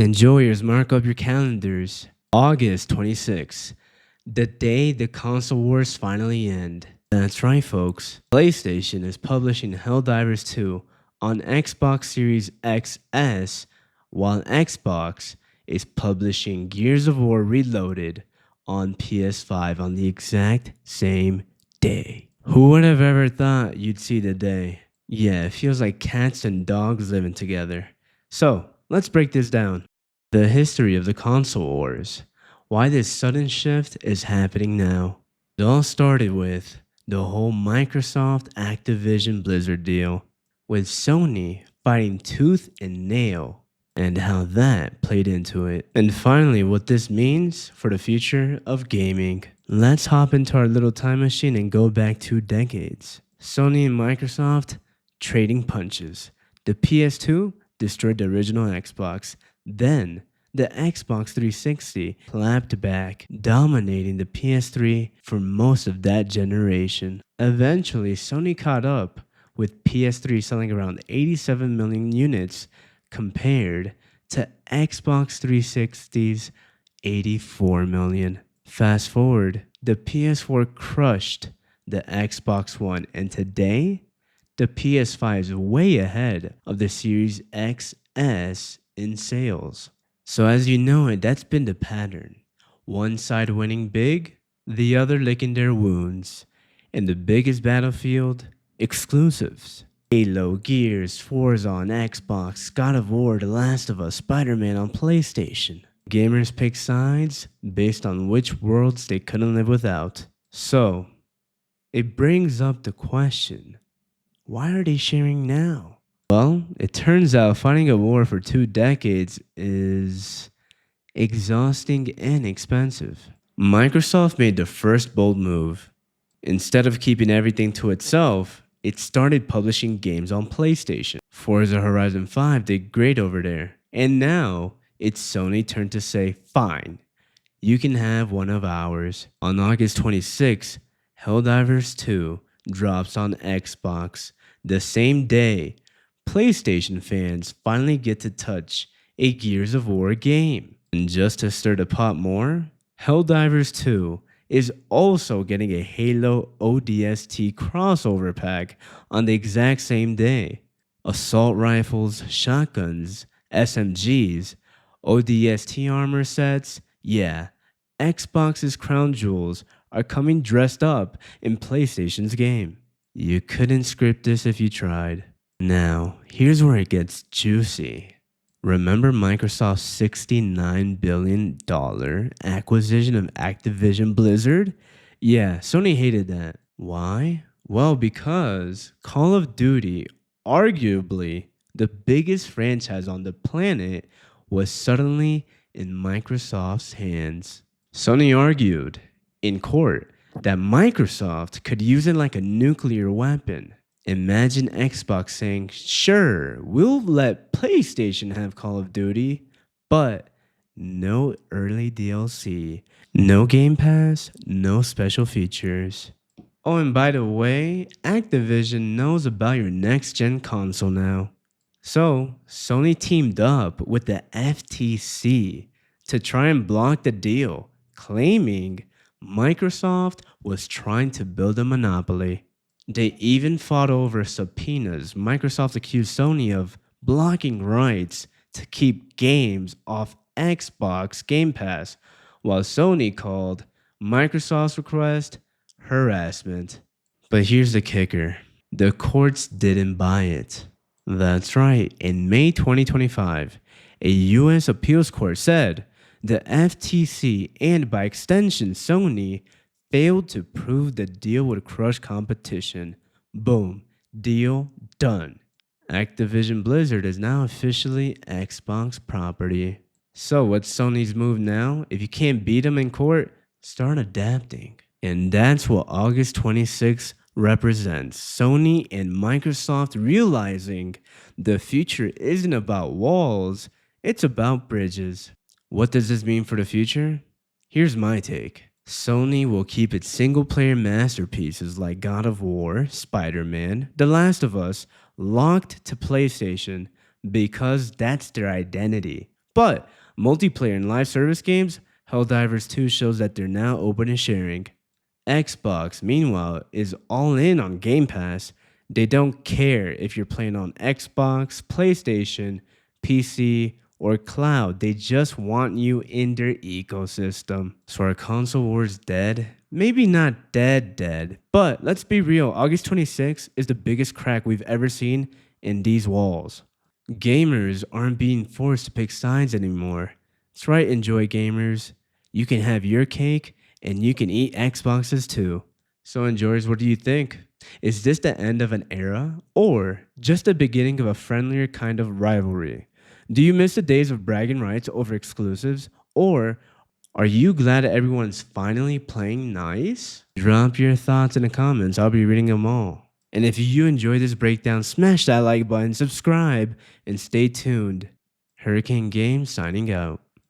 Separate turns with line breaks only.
Enjoyers, mark up your calendars. August 26th, the day the console wars finally end. That's right, folks. PlayStation is publishing Helldivers 2 on Xbox Series XS, while Xbox is publishing Gears of War Reloaded on PS5 on the exact same day. Who would have ever thought you'd see the day? Yeah, it feels like cats and dogs living together. So, let's break this down. The history of the console wars. Why this sudden shift is happening now. It all started with the whole Microsoft Activision Blizzard deal, with Sony fighting tooth and nail, and how that played into it. And finally, what this means for the future of gaming. Let's hop into our little time machine and go back 2 decades. Sony and Microsoft trading punches. The PS2 destroyed the original Xbox. Then, the Xbox 360 clapped back, dominating the PS3 for most of that generation. Eventually, Sony caught up, with PS3 selling around 87 million units compared to Xbox 360's 84 million. Fast forward, the PS4 crushed the Xbox One, and today, the PS5 is way ahead of the Series XS in sales. So as you know it, that's been the pattern. One side winning big, the other licking their wounds. And the biggest battlefield, exclusives. Halo, Gears, Forza on Xbox, God of War, The Last of Us, Spider-Man on PlayStation. Gamers pick sides based on which worlds they couldn't live without. So, it brings up the question, why are they sharing now? Well, it turns out fighting a war for 2 decades is exhausting and expensive. Microsoft made the first bold move. Instead of keeping everything to itself, it started publishing games on PlayStation. Forza Horizon 5 did great over there. And now, it's Sony's turn to say, fine, you can have one of ours. On August 26th, Helldivers 2 drops on Xbox. The same day, PlayStation fans finally get to touch a Gears of War game. And just to stir the pot more, Helldivers 2 is also getting a Halo ODST crossover pack on the exact same day. Assault rifles, shotguns, SMGs, ODST armor sets, yeah, Xbox's crown jewels are coming dressed up in PlayStation's game. You couldn't script this if you tried. Now, here's where it gets juicy. Remember Microsoft's $69 billion acquisition of Activision Blizzard? Yeah, Sony hated that. Why? Well, because Call of Duty, arguably the biggest franchise on the planet, was suddenly in Microsoft's hands. Sony argued in court that Microsoft could use it like a nuclear weapon. Imagine Xbox saying, sure, we'll let PlayStation have Call of Duty, but no early DLC, no Game Pass, no special features. Oh, and by the way, Activision knows about your next-gen console now. So, Sony teamed up with the FTC to try and block the deal, claiming Microsoft was trying to build a monopoly. They even fought over subpoenas. Microsoft accused Sony of blocking rights to keep games off Xbox Game Pass, while Sony called Microsoft's request harassment. But here's the kicker. The courts didn't buy it. That's right. In May 2025, a US appeals court said the FTC and by extension Sony failed to prove the deal would crush competition. Boom. Deal done. Activision Blizzard is now officially Xbox property. So what's Sony's move now? If you can't beat them in court, start adapting. And that's what August 26th represents. Sony and Microsoft realizing the future isn't about walls, it's about bridges. What does this mean for the future? Here's my take. Sony will keep its single-player masterpieces like God of War, Spider-Man, The Last of Us locked to PlayStation because that's their identity. But multiplayer and live service games, Helldivers 2 shows that they're now open and sharing. Xbox, meanwhile, is all in on Game Pass. They don't care if you're playing on Xbox, PlayStation, PC, or cloud. They just want you in their ecosystem. So are console wars dead? Maybe not dead, but let's be real, August 26th is the biggest crack we've ever seen in these walls. Gamers aren't being forced to pick sides anymore. That's right, Enjoy gamers. You can have your cake and you can eat Xboxes too. So enjoyers, what do you think? Is this the end of an era or just the beginning of a friendlier kind of rivalry? Do you miss the days of bragging rights over exclusives, or are you glad that everyone's finally playing nice? Drop your thoughts in the comments, I'll be reading them all. And if you enjoyed this breakdown, smash that like button, subscribe, and stay tuned. Hurricane Games signing out.